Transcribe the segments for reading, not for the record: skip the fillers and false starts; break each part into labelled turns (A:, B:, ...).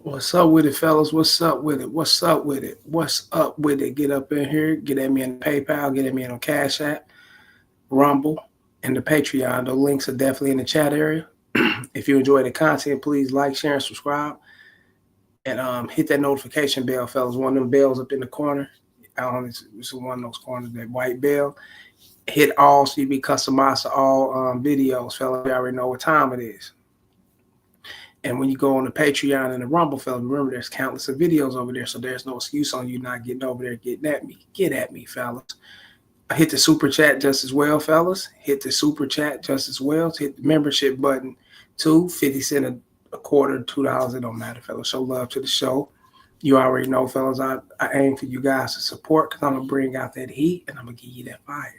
A: What's up with it, fellas? What's up with it? What's up with it? What's up with it? Get up in here. Get at me on PayPal. Get at me on Cash App, Rumble, and the Patreon. The links are definitely in the chat area. If you enjoy the content, please like, share, and subscribe. And hit that notification bell, fellas. One of them bells up in the corner. It's one of those corners, that white bell. Hit all so you be customized to all videos, fellas. You already know what time it is. And when you go on the Patreon and the Rumble, fellas, remember there's countless of videos over there, so there's no excuse on you not getting over there, getting at me. Get at me, fellas. Hit the super chat just as well, fellas. Hit the super chat just as well. Hit the membership button too. 50 cents a quarter, $2. It don't matter, fellas. Show love to the show. You already know, fellas, I aim for you guys to support because I'm going to bring out that heat and I'm going to give you that fire.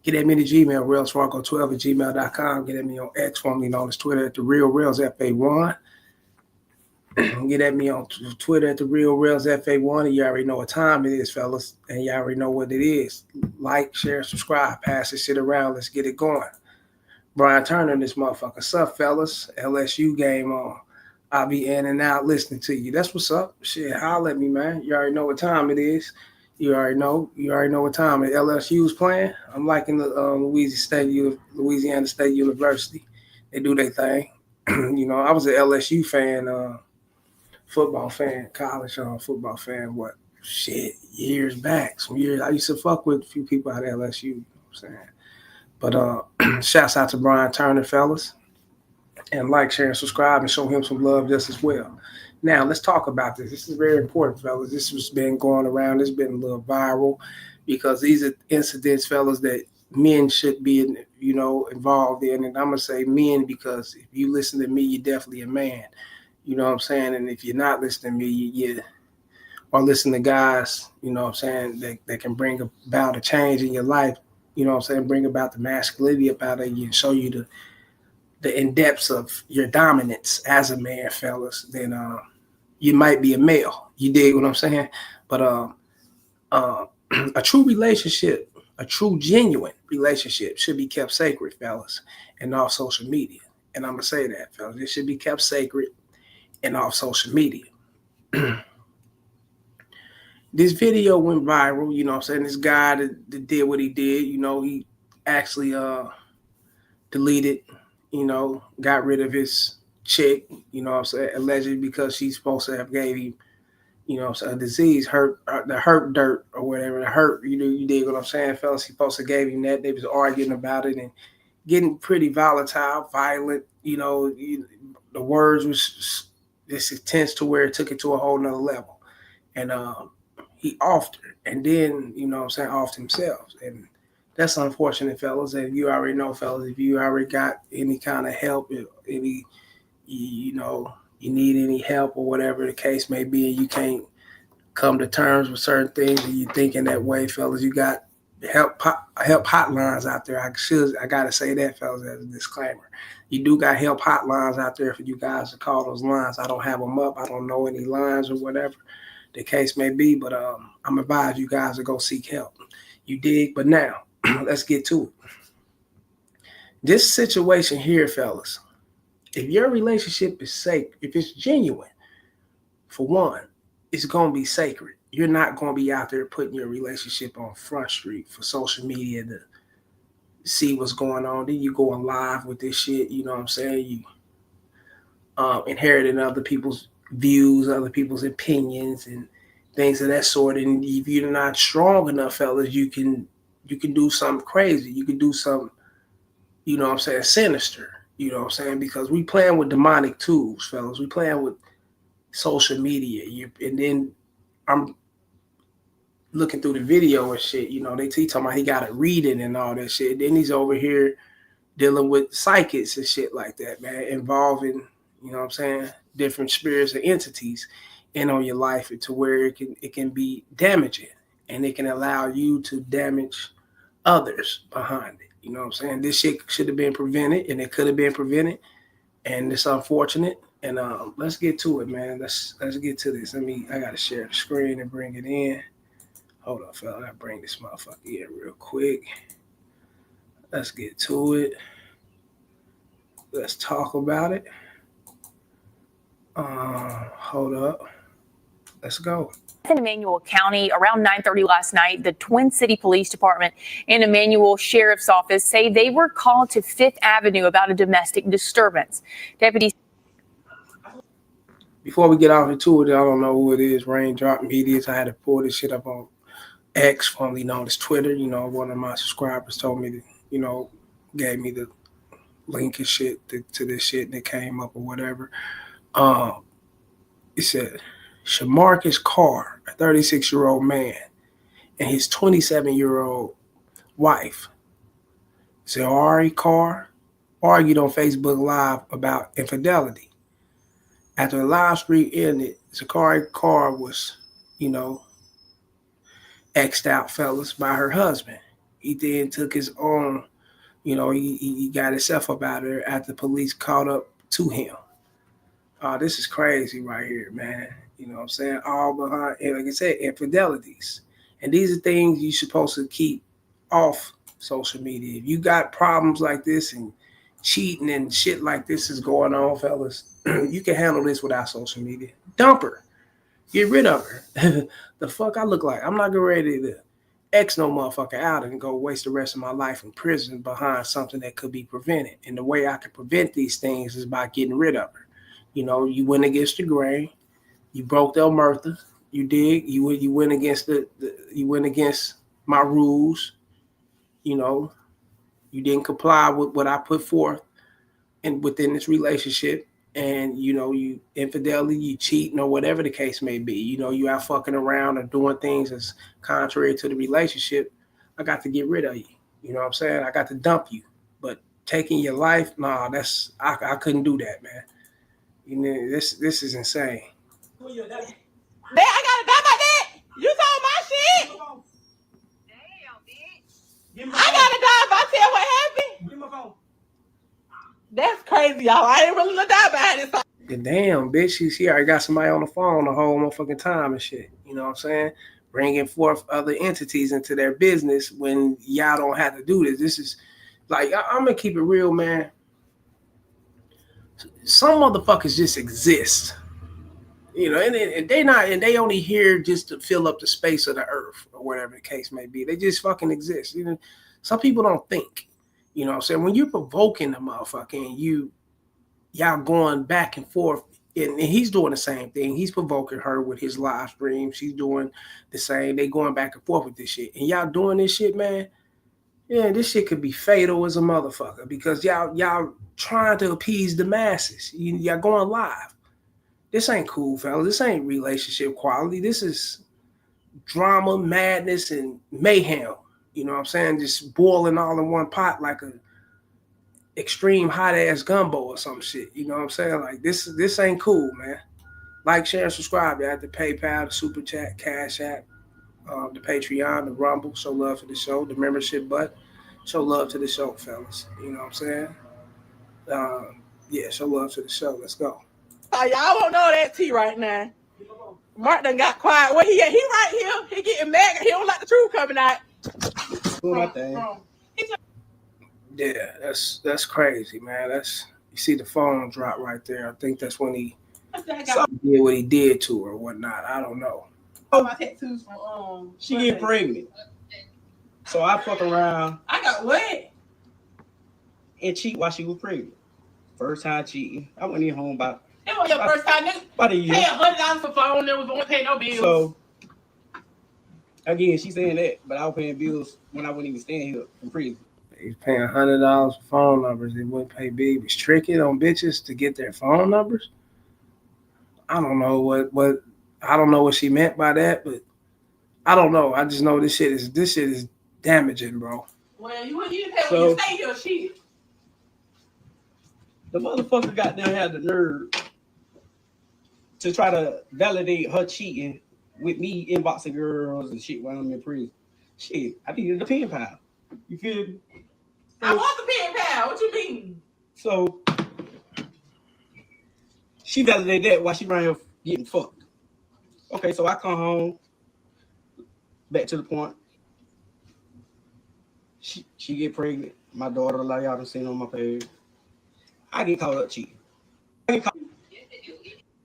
A: Get at me to Gmail, RealsFargo12@gmail.com. Get at me on X, formerly known as Twitter, at the Real Rails FA1. Get at me on Twitter at the Real Rails FA1. And you already know what time it is, fellas. And you already know what it is. Like, share, subscribe. Pass this shit around. Let's get it going. Brian Turner, this motherfucker. What's up, fellas? LSU game on. I'll be in and out listening to you. That's what's up. Shit, holler at me, man. You already know what time it is. You already know what time LSU's playing. I'm liking the Louisiana State University. They do their thing. I was an LSU fan, football fan, college football fan. Years back, some years. I used to fuck with a few people out of LSU. You know what I'm saying? But shouts out to Brian Turner, fellas. And like, share, and subscribe, and show him some love just as well. Now, let's talk about this. This is very important, fellas. This has been going around. It's been a little viral because these are incidents, fellas, that men should be, involved in. And I'm going to say men because if you listen to me, you're definitely a man. You know what I'm saying? And if you're not listening to me, you or listen to guys, you know what I'm saying, that can bring about a change in your life, you know what I'm saying, bring about the masculinity about it, you show you the in-depths of your dominance as a man, fellas, then you might be a male. You dig what I'm saying? But a true relationship, a true genuine relationship should be kept sacred, fellas, and off social media. And I'm going to say that, fellas. It should be kept sacred and off social media. This video went viral, you know what I'm saying? This guy that did what he did, he actually deleted, got rid of his chick, you know what I'm saying, allegedly because she's supposed to have gave him, a disease, the hurt dirt or whatever, the hurt, you dig what I'm saying, fellas? He supposed to gave him that. They was arguing about it and getting pretty volatile, violent, the words was this intense to where it took it to a whole nother level. And he offed her and then, offed himself. And that's unfortunate, fellas. And you already know, fellas, if you already got any kind of help, you need any help or whatever the case may be, and you can't come to terms with certain things and you thinking that way, fellas, you got help hotlines out there. I got to say that, fellas, as a disclaimer. You do got help hotlines out there for you guys to call those lines. I don't have them up. I don't know any lines or whatever the case may be, but I'm advised you guys to go seek help. You dig? But now, let's get to it. This situation here, fellas, if your relationship is sacred, if it's genuine, for one, it's going to be sacred. You're not going to be out there putting your relationship on Front Street for social media to see what's going on. Then you going live with this shit, you know what I'm saying? You inheriting other people's views, other people's opinions, and things of that sort. And if you're not strong enough, fellas, you can do something crazy. You can do something, you know what I'm saying, sinister. You know what I'm saying? Because we playing with demonic tools, fellas. We playing with social media. And then I'm looking through the video and shit. He talking about he got to read it and all that shit. Then he's over here dealing with psychics and shit like that, man, involving, you know what I'm saying, different spirits and entities in on your life to where it can be damaging and it can allow you to damage others behind it. You know what I'm saying? This shit should have been prevented, and it could have been prevented, and it's unfortunate. And let's get to it, man. Let's get to this. I gotta share the screen and bring it in. Hold on, fella. I gotta bring this motherfucker in real quick. Let's get to it. Let's talk about it. Hold up. Let's go.
B: In Emmanuel County, around 9:30 last night, the Twin City Police Department and Emmanuel Sheriff's Office say they were called to Fifth Avenue about a domestic disturbance. Deputies.
A: Before we get off into it, I don't know who it is. Raindrop Media. I had to pull this shit up on X, formerly known as Twitter. You know, one of my subscribers told me to, you know, gave me the link and shit to this shit, and it came up or whatever. It said Shamarcus Carr, a 36-year-old man, and his 27-year-old wife, Zahari Carr, argued on Facebook Live about infidelity. After the live stream ended, Zahari Carr was, you know, X'd out, fellas, by her husband. He then took his own, you know, he got himself up out of there after the police caught up to him. This is crazy right here, man. You know what I'm saying? All behind, and like I said, infidelities. And these are things you're supposed to keep off social media. If you got problems like this and cheating and shit like this is going on, fellas, you can handle this without social media. Dump her. Get rid of her. The fuck I look like? I'm not getting ready to X no motherfucker out and go waste the rest of my life in prison behind something that could be prevented. And the way I can prevent these things is by getting rid of her. You know, you went against the grain. You broke the omerta. You did. You went against you went against my rules. You know, you didn't comply with what I put forth and within this relationship. And, you know, you infidelity, you cheating or whatever the case may be. You know, you out fucking around or doing things that's contrary to the relationship. I got to get rid of you. You know what I'm saying? I got to dump you. But taking your life, nah, I couldn't do that, man. You know, this is insane.
C: Man, I gotta die by that. You told my shit. Damn, bitch. I gotta die if I tell what happened. Give me my phone. That's crazy, y'all. I ain't really gonna die by this.
A: Damn, bitch. She already got somebody on the phone the whole motherfucking time and shit. You know what I'm saying? Bringing forth other entities into their business when y'all don't have to do this. This is like, I'm gonna keep it real, man. Some motherfuckers just exist. You know, and they only here just to fill up the space of the earth or whatever the case may be. They just fucking exist. You know, some people don't think. You know what I'm saying? When you're provoking the motherfucker and y'all going back and forth, and he's doing the same thing. He's provoking her with his live stream. She's doing the same. They going back and forth with this shit. And y'all doing this shit, man. Yeah, this shit could be fatal as a motherfucker because y'all trying to appease the masses. Y'all going live. This ain't cool, fellas. This ain't relationship quality. This is drama, madness, and mayhem. You know what I'm saying? Just boiling all in one pot like a extreme hot ass gumbo or some shit. You know what I'm saying? Like this ain't cool, man. Like, share, and subscribe. You have the PayPal, the Super Chat, Cash App, the Patreon, the Rumble. Show love to the show. The membership button. Show love to the show, fellas. You know what I'm saying? Yeah, show love to the show. Let's go.
C: Y'all won't know that tea right now. Mark done got quiet. Where he at? He right here. He getting mad. He don't like the truth coming out.
A: Yeah, that's crazy, man. You see the phone drop right there. I think that's when he did what he did to her or whatnot. I don't know.
C: My tattoos from
D: she get pregnant. So I fuck around.
C: I got what?
D: And cheat while she was pregnant. First time cheating. I went in home about.
C: It was your first time, nigga.
D: About a year.
C: Pay $100 for phone. There was won't pay no bills.
D: So again, she's saying that, but I was paying bills when I wasn't even staying here from prison.
A: He's paying $100 for phone numbers. They wouldn't pay big. He's tricking on bitches to get their phone numbers. I don't know what I don't know what she meant by that, but I don't know. I just know this shit is damaging, bro.
C: Well, you didn't pay when you stay here, shit.
D: The motherfucker got there had the nerve to try to validate her cheating with me inboxing girls and shit while I'm in prison. Shit, I needed the pen pal. You feel me?
C: I want the pen pal. What you mean?
D: So she validated that while she ran here getting fucked. Okay, so I come home. Back to the point. She get pregnant. My daughter, like y'all done seen on my page. I get caught up cheating.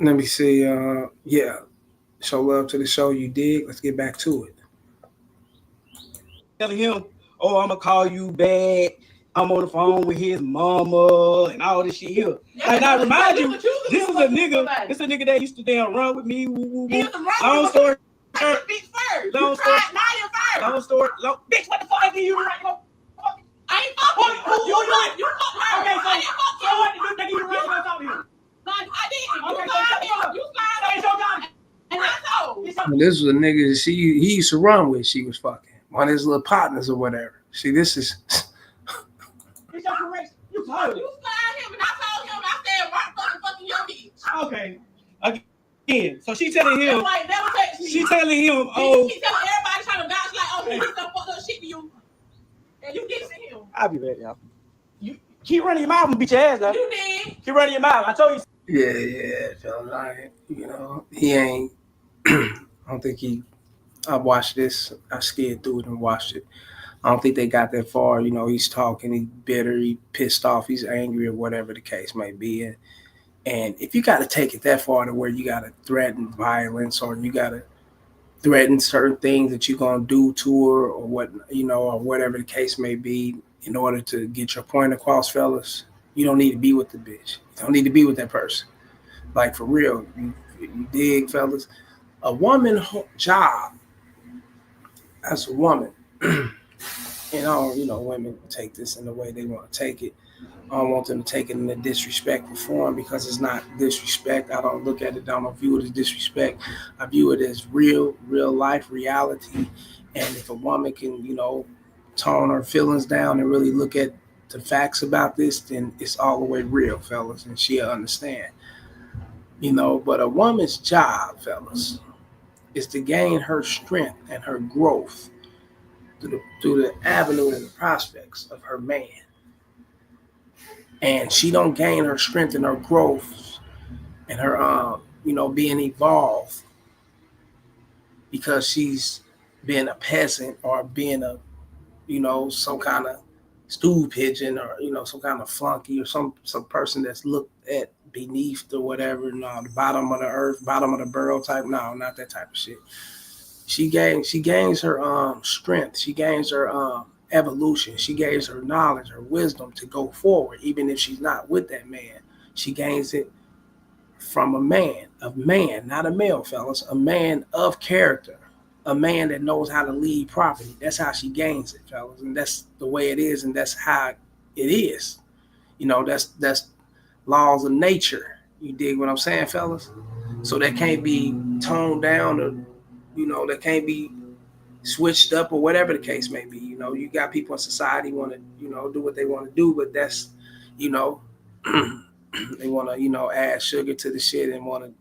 A: Let me see. Yeah. Show love to the show. You dig? Let's get back to it.
D: Telling him, oh, I'm gonna call you back. I'm on the phone with his mama and all this shit here. Like I remind you, this is a nigga. This a nigga that used to damn run with me. Long story. Long story. Long story. Bitch, what the fuck are you right? I ain't fucking you. You fuck her. Okay, so what did you really talk to him? I did. Okay, you slide. And I told.
A: This was a nigga he used to run with. She was fucking one of his little partners or whatever. See, this is.
D: You slide him, and I told him. I said, "Why fucking your bitch?" Okay. Again, so she telling him. Like, never text me. She telling him, oh. She telling everybody trying to vouch like, oh, he did some fucked up shit to you, and you did to him. I'll be back, y'all. You keep running your mouth and beat your ass, though. You did. Keep running your mouth. I told you.
A: Yeah, fella. He ain't. I don't think he. I watched this. I skimmed through it and watched it. I don't think they got that far. He's talking. He's bitter. He's pissed off. He's angry, or whatever the case may be. And if you got to take it that far to where you got to threaten violence, or you got to threaten certain things that you're gonna do to her, or or whatever the case may be, in order to get your point across, fellas, you don't need to be with the bitch. You don't need to be with that person. Like, for real, you dig, fellas? A woman's job as a woman, and women take this in the way they want to take it. I don't want them to take it in a disrespectful form, because it's not disrespect. I don't look at it. I don't view it as disrespect. I view it as real life reality. And if a woman can, tone her feelings down and really look at the facts about this, then it's all the way real, fellas, and she'll understand. But a woman's job, fellas, is to gain her strength and her growth through the avenue and the prospects of her man. And she don't gain her strength and her growth and her, being evolved because she's been a peasant, or being a, some kind of stool pigeon, or, some kind of flunky, or some person that's looked at beneath or whatever. No, the bottom of the earth, bottom of the barrel type. No, not that type of shit. She gains her strength. She gains her evolution. She gains her knowledge, her wisdom to go forward, even if she's not with that man. She gains it from a man, not a male, fellas, a man of character, a man that knows how to lead properly. That's how she gains it, fellas, and that's the way it is, and that's how it is. That's laws of nature. You dig what I'm saying, fellas? So that can't be toned down, or that can't be switched up, or whatever the case may be. You got people in society want to, do what they want to do, but that's, they want to, add sugar to the shit and want to,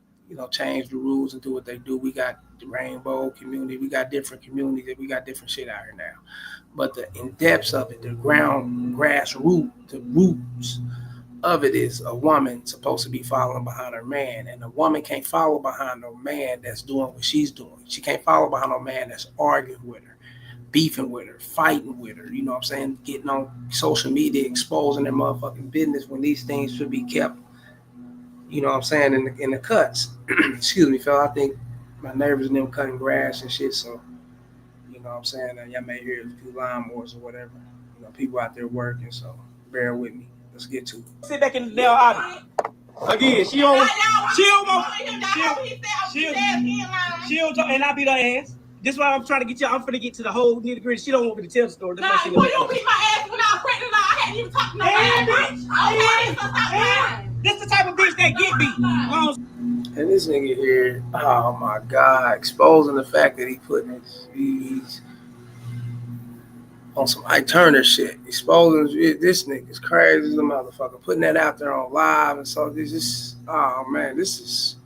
A: change the rules and do what they do. We got the rainbow community. We got different communities. We got different shit out here now. But the in-depths of it, the grassroots, the roots of it is a woman supposed to be following behind her man. And a woman can't follow behind no man that's doing what she's doing. She can't follow behind no man that's arguing with her, beefing with her, fighting with her, getting on social media, exposing their motherfucking business when these things should be kept, in the cuts. Excuse me, fella. I think my neighbors and them cutting grass and shit, so, y'all may hear a few lawnmowers or whatever. People out there working, so bear with me. Let's get to it.
D: Sit back in the damn audience. Again, she'll and I beat her ass. This is why I'm trying to get you. I'm finna get to the whole nitty gritty. She don't want me to tell the story.
C: Nah, you don't beat my ass when I was pregnant. I hadn't even talked to nobody.
D: This the type of bitch that get beat.
A: And this nigga here, oh my God, exposing the fact that he put he's on some Ike Turner shit. Exposing this nigga's crazy as a motherfucker. Putting that out there on live, and so this is, oh man, this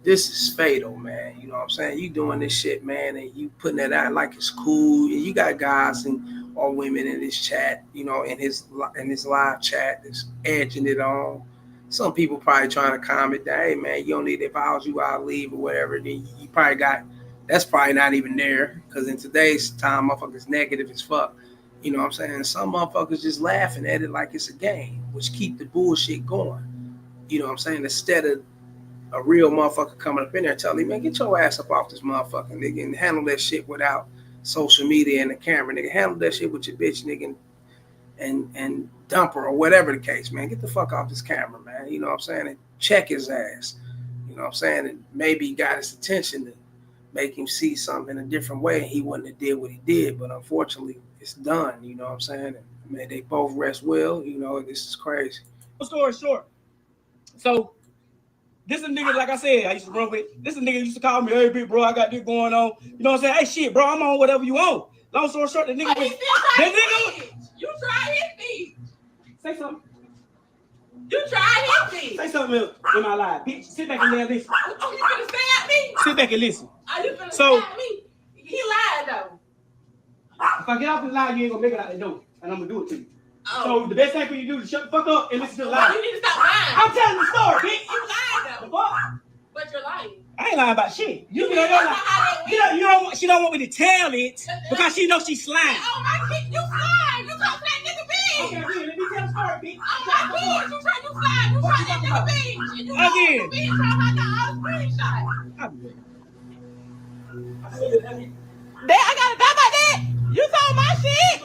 A: is fatal, man. You know what I'm saying? You doing this shit, man, and you putting that out like it's cool. And you got guys or women in this chat, in his live chat that's edging it on. Some people probably trying to comment that, hey man, you don't need to vows, you out, leave, or whatever. Then you probably got, that's probably not even there, because in today's time, motherfuckers negative as fuck. You know what I'm saying? Some motherfuckers just laughing at it like it's a game, which keep the bullshit going. You know what I'm saying? Instead of a real motherfucker coming up in there telling him, man, get your ass up off this motherfucker, nigga, and handle that shit without social media and the camera, nigga. Handle that shit with your bitch, nigga, and dump her or whatever the case, man. Get the fuck off this camera, man. You know what I'm saying? And check his ass. You know what I'm saying? And maybe he got his attention to make him see something in a different way, and he wouldn't have did what he did. But unfortunately, it's done. You know what I'm saying? And, man, they both rest well. You know, this is crazy.
D: Story short. So this is a nigga, like I said, I used to run with. This is a nigga used to call me, hey, big bro, I got this going on. You know what I'm saying? Hey, shit, bro, I'm on whatever you want. Long story short, the nigga was.
C: You tried his feet.
D: Say something.
C: You tried his feet.
D: Say something else in my life. Bitch, sit back and listen.
C: Oh, you finna stab me?
D: Sit back and listen.
C: Are you finna
D: So-
C: stab me? He lied though.
D: If I get off the line, you ain't gonna make it out the door. And I'm gonna do it to you.
C: Oh.
D: So the best thing for you to do is shut the fuck up and listen to the
C: Well,
D: lie.
C: you need to stop lying.
D: I'm telling the story, bitch.
C: You lied
D: The
C: though.
D: fuck?
C: But you're lying.
D: I ain't lying about shit. You
C: You
D: know,
C: know how they went.
D: you don't want, she don't want me to tell it because she knows she's lying.
C: Oh my kid, you lied. You talking that nigga
D: Okay,
C: big.
D: again, let me tell the story, bitch.
C: Oh my kid, you tried that nigga big. And you
D: Again.
C: big trying to all screenshot. Dad, I gotta die by that. You told my shit.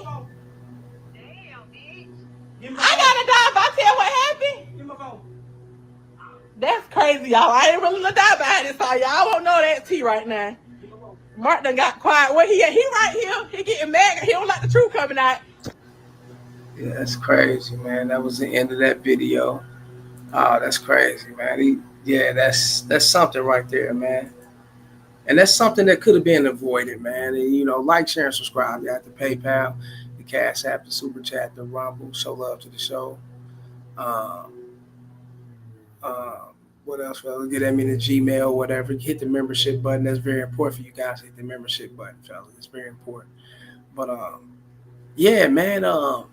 C: I gotta die if I tell what happened.
D: Give me my phone.
C: That's crazy, y'all. I ain't really gonna die behind this, so y'all won't know that tea right now. Mark done got quiet. Where he at? He right here. He getting mad. He don't like the truth coming out.
A: Yeah, that's crazy, man. That was the end of that video. Oh, that's crazy, man. That's something right there, man. And that's something that could have been avoided, man. And, you know, like, share, and subscribe. You got the PayPal, the Cash App, the Super Chat, the Rumble. Show love to the show. What else, fellas? Get at me the Gmail, whatever. Hit the membership button. That's very important for you guys. Hit the membership button, fellas. It's very important. But yeah, man. A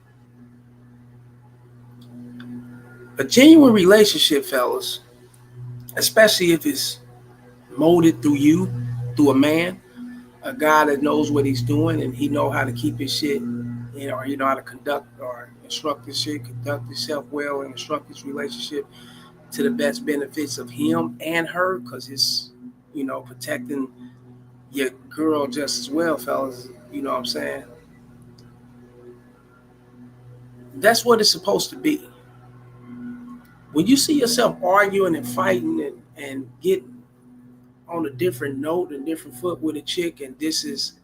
A: genuine relationship, fellas, especially if it's molded through you, through a man, a guy that knows what he's doing and he know how to keep his shit, you know, or he know how to conduct or instruct his shit, conduct himself well, and instruct his relationship to the best benefits of him and her, because it's, you know, protecting your girl just as well, fellas. You know what I'm saying? That's what it's supposed to be. When you see yourself arguing and fighting and get on a different note and different foot with a chick, and this is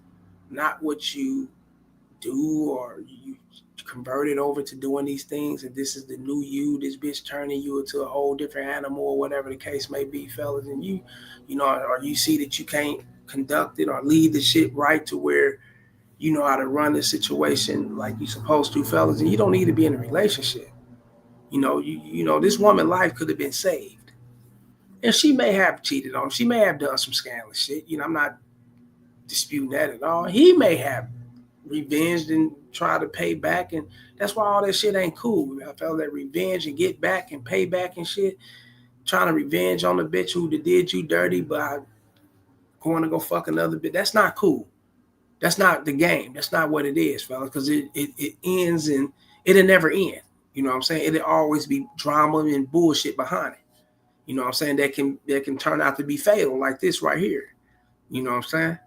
A: not what you do, or you convert it over to doing these things, and this is the new you, this bitch turning you into a whole different animal, or whatever the case may be, fellas, and you know, or you see that you can't conduct it or lead the shit right to where you know how to run the situation like you're supposed to, fellas, and you don't need to be in a relationship. You know, you know, this woman's life could have been saved. And she may have cheated on him. She may have done some scandalous shit. You know, I'm not disputing that at all. He may have revenged and tried to pay back, and that's why all that shit ain't cool. I felt that revenge and get back and pay back and shit, trying to revenge on the bitch who did you dirty by going to go fuck another bitch. That's not cool. That's not the game. That's not what it is, fellas, because it ends and it'll never end. You know what I'm saying? It'll always be drama and bullshit behind it. You know what I'm saying? That can turn out to be fatal, like this right here. You know what I'm saying?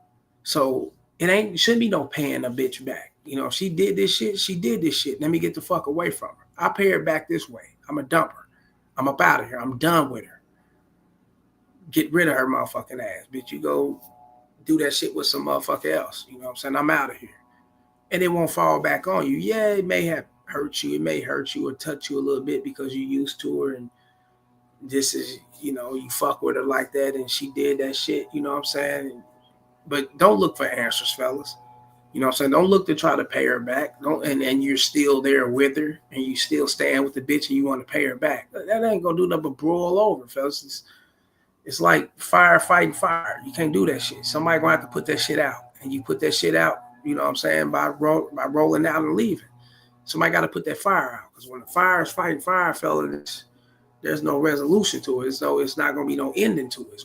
A: So shouldn't be no paying a bitch back. You know, if she did this shit, she did this shit. Let me get the fuck away from her. I pay her back this way. I'm a dumper. I'm up out of here. I'm done with her. Get rid of her motherfucking ass. Bitch, you go do that shit with some motherfucker else. You know what I'm saying? I'm out of here. And it won't fall back on you. Yeah, it may have hurt you. It may hurt you or touch you a little bit because you're used to her, and this is, you know, you fuck with her like that and she did that shit. You know what I'm saying? But don't look for answers, fellas. You know what I'm saying? Don't look to try to pay her back. And you're still there with her and you still stand with the bitch and you want to pay her back. That ain't gonna do nothing but broil over, fellas. It's like fire fighting fire. You can't do that shit. Somebody gonna have to put that shit out. And you put that shit out, you know what I'm saying, by rolling out and leaving. Somebody got to put that fire out, because when the fire is fighting fire, fellas, there's no resolution to it. So it's not gonna be no ending to it.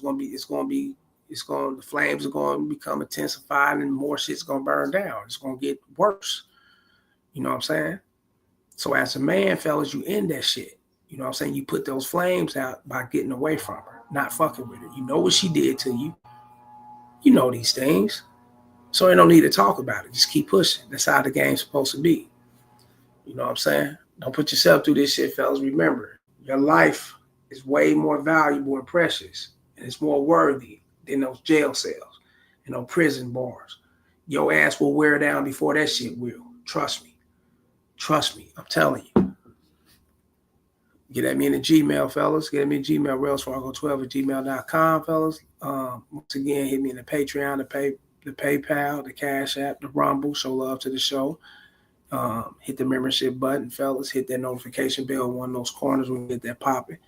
A: The flames are going to become intensified and more shit's going to burn down. It's going to get worse. You know what I'm saying? So as a man, fellas, you end that shit. You know what I'm saying? You put those flames out by getting away from her. not fucking with her. You know what she did to you. You know these things. So you don't need to talk about it. Just keep pushing. That's how the game's supposed to be. You know what I'm saying? Don't put yourself through this shit, fellas. Remember, your life is way more valuable and precious, and it's more worthy than those jail cells and those prison bars. Your ass will wear down before that shit will. Trust me. Trust me. I'm telling you. Get at me in the Gmail, fellas. Get at me in Gmail, railsfargo12@gmail.com, fellas. Once again, hit me in the Patreon, the PayPal, the Cash App, the Rumble. Show love to the show. Hit the membership button, fellas. Hit that notification bell, one of those corners when we get that popping.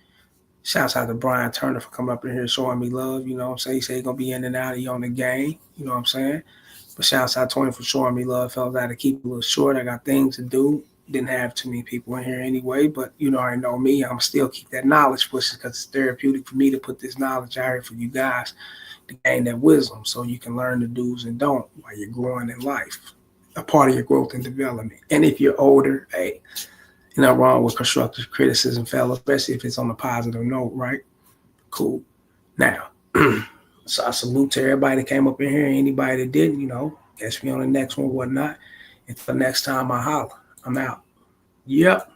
A: Shouts out to Brian Turner for coming up in here showing me love. You know what I'm saying? He said he's going to be in and out of you on the game. You know what I'm saying? But shouts out to him for showing me love, fellas. I had to keep it a little short. I got things to do. Didn't have too many people in here anyway, but you know, I know me. I'm still keep that knowledge pushing because it's therapeutic for me to put this knowledge out here for you guys to gain that wisdom so you can learn the do's and don'ts while you're growing in life, a part of your growth and development. And if you're older, hey, you're not wrong with constructive criticism, fellas, especially if it's on a positive note, right? Cool. Now, so I salute to everybody that came up in here. Anybody that didn't, you know, catch me on the next one, whatnot. Until next time, I holler. I'm out. Yep.